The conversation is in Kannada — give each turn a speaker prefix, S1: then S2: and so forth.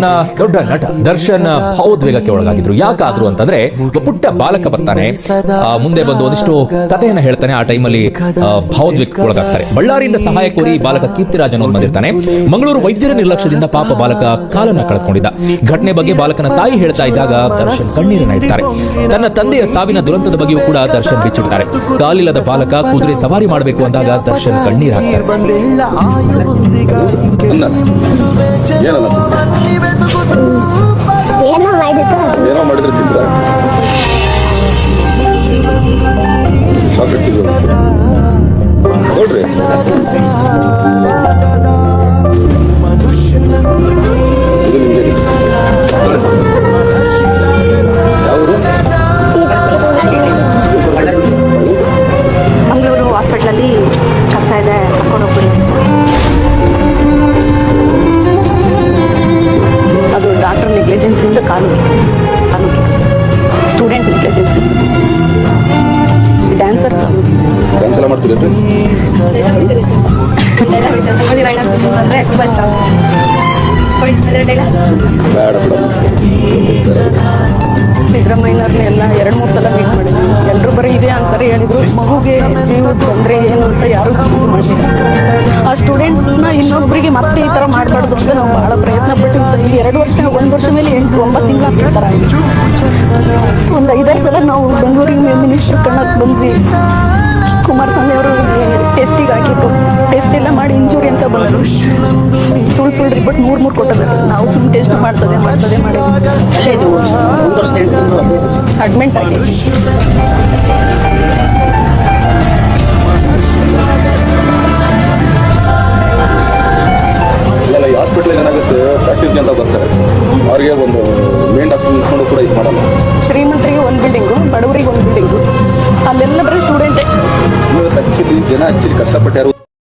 S1: ನ ದೊಡ್ಡ ನಟ ದರ್ಶನ್ ಭಾವೋದ್ವೇಗಕ್ಕೆ ಒಳಗಾಗಿದ್ರು. ಯಾಕಾದ್ರು ಅಂತಂದ್ರೆ ಪುಟ್ಟ ಬಾಲಕ ಬರ್ತಾನೆ, ಮುಂದೆ ಬಂದು ಒಂದಿಷ್ಟು ಕಥೆಯನ್ನ ಹೇಳ್ತಾನೆ. ಆ ಟೈಮಲ್ಲಿ ಭಾವೋದ್ವೇಗಕ್ಕೆ ಒಳಗಾಗ್ತಾರೆ. ಬಳ್ಳಾರಿಯಿಂದ ಸಹಾಯ ಕೋರಿ ಬಾಲಕ ಕೀರ್ತಿರಾಜ್ ಅನ್ನೋದು ಬಂದಿರ್ತಾನೆ. ಮಂಗಳೂರು ವೈದ್ಯರ ನಿರ್ಲಕ್ಷ್ಯದಿಂದ ಪಾಪ ಬಾಲಕ ಕಾಲನ್ನ ಕಳೆದುಕೊಂಡಿದ್ದ. ಘಟನೆ ಬಗ್ಗೆ ಬಾಲಕನ ತಾಯಿ ಹೇಳ್ತಾ ಇದ್ದಾಗ ದರ್ಶನ್ ಕಣ್ಣೀರನ್ನ ಇಡ್ತಾರೆ. ತನ್ನ ತಂದೆಯ ಸಾವಿನ ದುರಂತದ ಬಗ್ಗೆಯೂ ಕೂಡ ದರ್ಶನ್ ಬಿಚ್ಚಿಡ್ತಾರೆ. ಕಾಲಿಲ್ಲದ ಬಾಲಕ ಕುದುರೆ ಸವಾರಿ ಮಾಡಬೇಕು ಅಂದಾಗ ದರ್ಶನ್ ಕಣ್ಣೀರ್ ಹಾಕ್ತಾರೆ.
S2: ಏನೋ ಮಾಡಿದ್ರೆ ತಿಂದ್ರ ನೋಡ್ರಿ
S3: ಮಂಗಳೂರು ಹಾಸ್ಪಿಟ್ಲಲ್ಲಿ ಕಷ್ಟ ಇದೆ, ಕರ್ಕೊಂಡು ಹೋಗ್ಬಿಡಿ. ಅದು ಡಾಕ್ಟರ್ ನೆಗ್ಲಿಜೆನ್ಸ್ ಇಂದ ಕಾಲು ಸ್ಟೂಡೆಂಟ್ ನೆಗ್ಲಿಜೆನ್ಸ್, ಡ್ಯಾನ್ಸರ್
S2: ಕ್ಯಾನ್ಸಲ್ ಮಾಡ್ತೀರಿ ಬೇಡ
S3: ಸಿದ್ದರಾಮಯ್ಯನವ್ರನ್ನ ಎಲ್ಲ 2-3 ಸಲ ಮೀಟ್ ಮಾಡಿದ್ರು. ಎಲ್ಲರೂ ಬರೀ ಇದೇ ಆನ್ಸರ್ ಹೇಳಿದ್ರು, ಮಗುಗೆ ಜೀವದ ತೊಂದರೆ ಏನು ಅಂತ ಯಾರು ಮಾಡಿಲ್ಲ. ಆ ಸ್ಟೂಡೆಂಟ್ನ ಇನ್ನೊಬ್ಬರಿಗೆ ಮತ್ತೆ ಈ ಥರ ಮಾಡಬಾರ್ದು ಅಂತ ನಾವು ಭಾಳ ಪ್ರಯತ್ನ ಪಟ್ಟಿವಿ. ಈ 2 ವರ್ಷ 1 ವರ್ಷ ಮೇಲೆ 8-9 ತಿಂಗಳು ಆಗ್ತಿರ್ತಾರೆ. ಒಂದು 5-6 ಸಲ ನಾವು ಬೆಂಗಳೂರಿಗೆ ಮಿನಿಸ್ಟರ್ ಕಣ್ಣಕ್ಕೆ ಬಂದ್ವಿ. ಕುಮಾರಸ್ವಾಮಿ ಅವರು ಟೆಸ್ಟಿಗೆ ಹಾಕಿತ್ತು, ಟೆಸ್ಟ್ ಎಲ್ಲ ಮಾಡಿ ಇಂಜುರಿ ಅಂತ ಬಂದರು. ಸುಳ್ಳು ರಿಪೋರ್ಟ್ 3 ಕೊಟ್ಟದ. ನಾವು ಸುಮ್ಮನೆ ಟೆಸ್ಟ್ ಮಾಡ್ತದೆ ಮಾಡಿ ಅಡ್ಮಿಂಟ್ ಆಗಿ
S2: ಇಲ್ಲ. ಈ ಹಾಸ್ಪಿಟ್ಲಿಗೆ ಏನಾಗುತ್ತೆ, ಪ್ರಾಕ್ಟೀಸ್ಗೆ ಅಂತ ಬರ್ತಾರೆ, ಅವ್ರಿಗೆ ಒಂದು ಮೇನ್ ಡಾಕ್ಟರ್ ನಿಂತ್ಕೊಂಡು ಕೂಡ ಇದು ಮಾಡಲ್ಲ.
S3: ಶ್ರೀಮಂತರಿಗೆ 1 ಬಿಲ್ಡಿಂಗು, ಬಡವರಿಗೆ 1 ಬಿಲ್ಡಿಂಗು, ಅಲ್ಲೆಲ್ಲ ಬರೀ ಸ್ಟೂಡೆಂಟೇ.
S2: ಆಕ್ಚುಲಿ ಜನ ಕಷ್ಟಪಟ್ಟು ಯಾರು